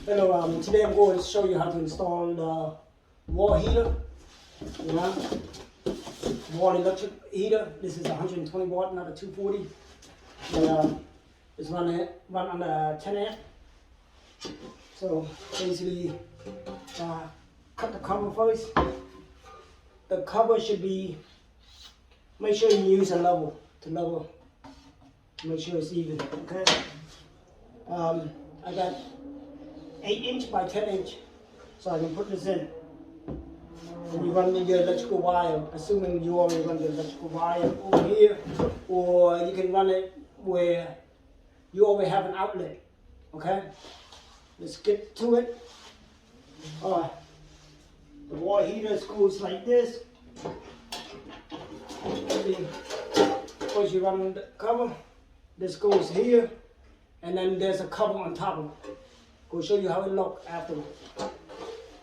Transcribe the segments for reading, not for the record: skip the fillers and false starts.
Hello, today I'm going to show you how to install the wall heater, you know, wall electric heater. This is 120 watt, not a 240. And, it's run under 10 amp. So basically, cut the cover first. The cover should be, make sure you use a level to level, make sure it's even, okay? I got 8" by 10", so I can put this in. And you run your electrical wire, assuming you already run the electrical wire over here, or you can run it where you already have an outlet, okay? Let's get to it. The wall heater goes like this. First you run the cover, this goes here, and then there's a cover on top of it. Go show you how it looks afterwards.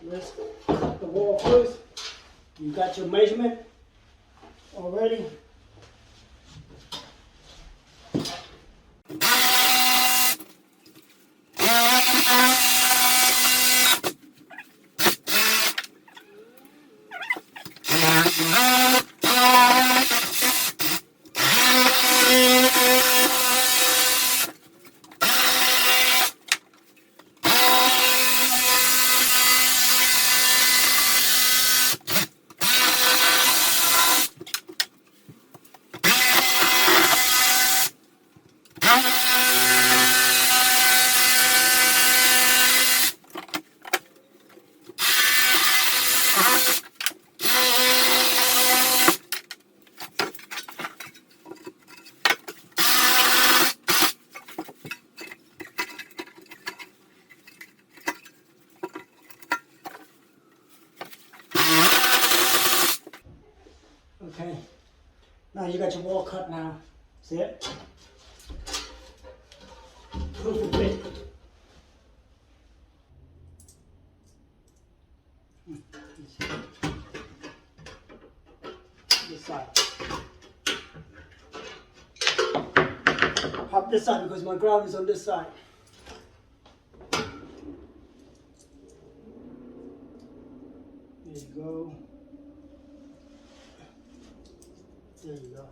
Let's cut the wall first. You got your measurement already. Okay, now you got your wall cut now. See it? Proof of fit. This side. Pop this side because my ground is on this side. There you go. There you go.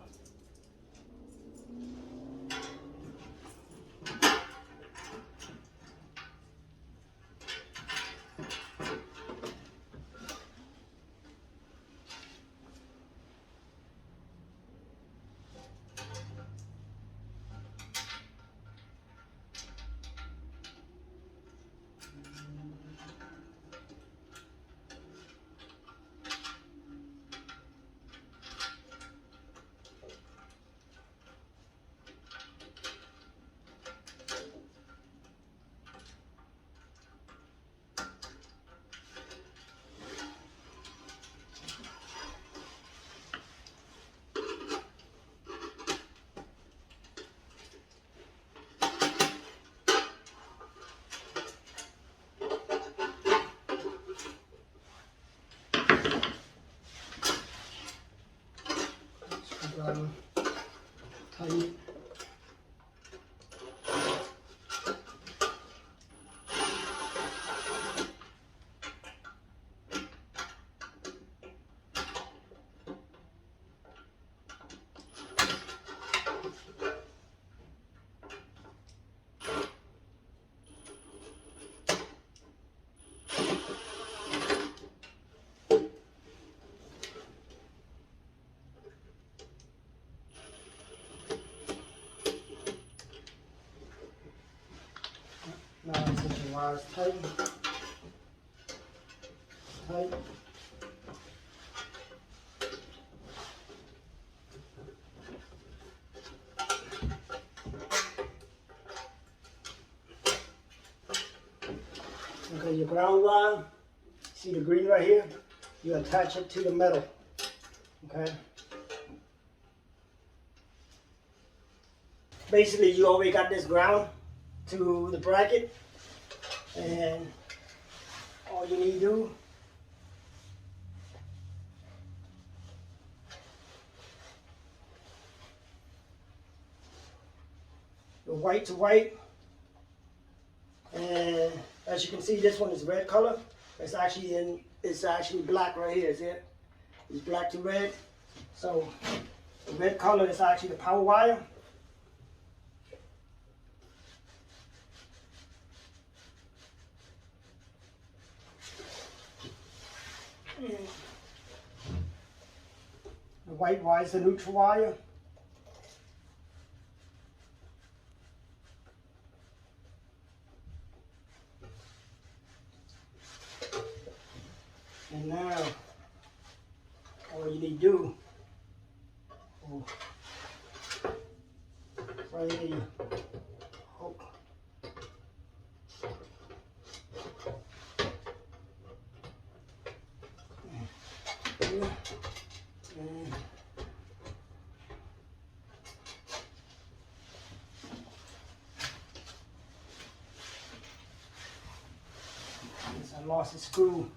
Tight. Now I'm putting the wires tight. Tight. Okay, your ground wire, see the green right here? You attach it to the metal. Okay? Basically, you already got this ground to the bracket, and all you need to do the white to white, and As you can see, this one is red color. It's actually black right here. See it? It's black to red. So the red color is actually the power wire. The white wire is the neutral wire. And now, all you need to do, right here, hook. I lost the screw.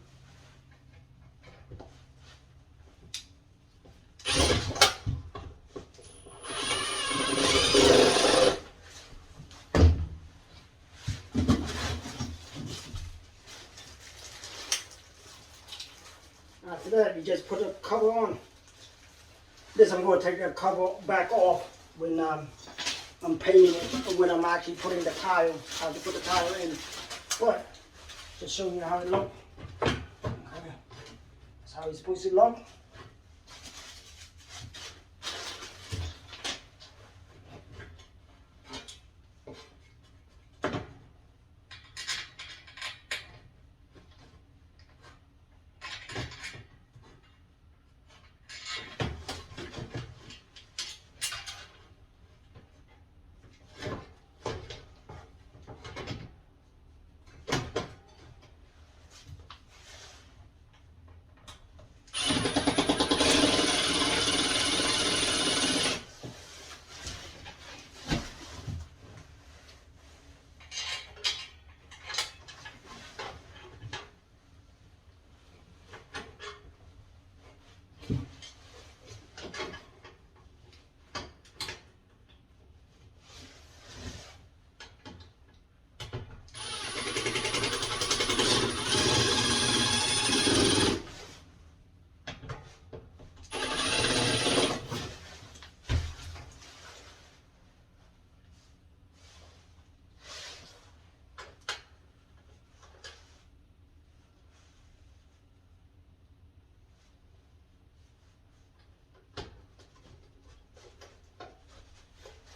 After that, you just put a cover on. This I'm going to take the cover back off when I'm painting it, or when I'm actually putting the tile. I have to put the tile in. But just showing you how it looks. Okay. That's how it's supposed to look.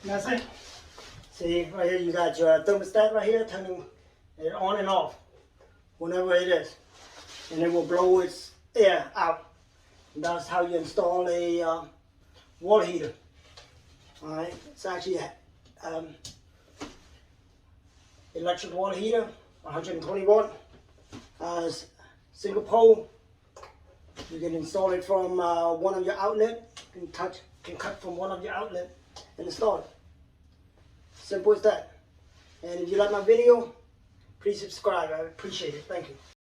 That's it. See, right here you got your thermostat right here, turning it on and off whenever it is. And it will blow its air out. And that's how you install a water heater. Alright, it's actually electric water heater, 120 watt, single pole. You can install it from one of your outlets. You can cut from one of your outlets and install it. Simple as that. And if you like my video, please subscribe. I appreciate it. Thank you.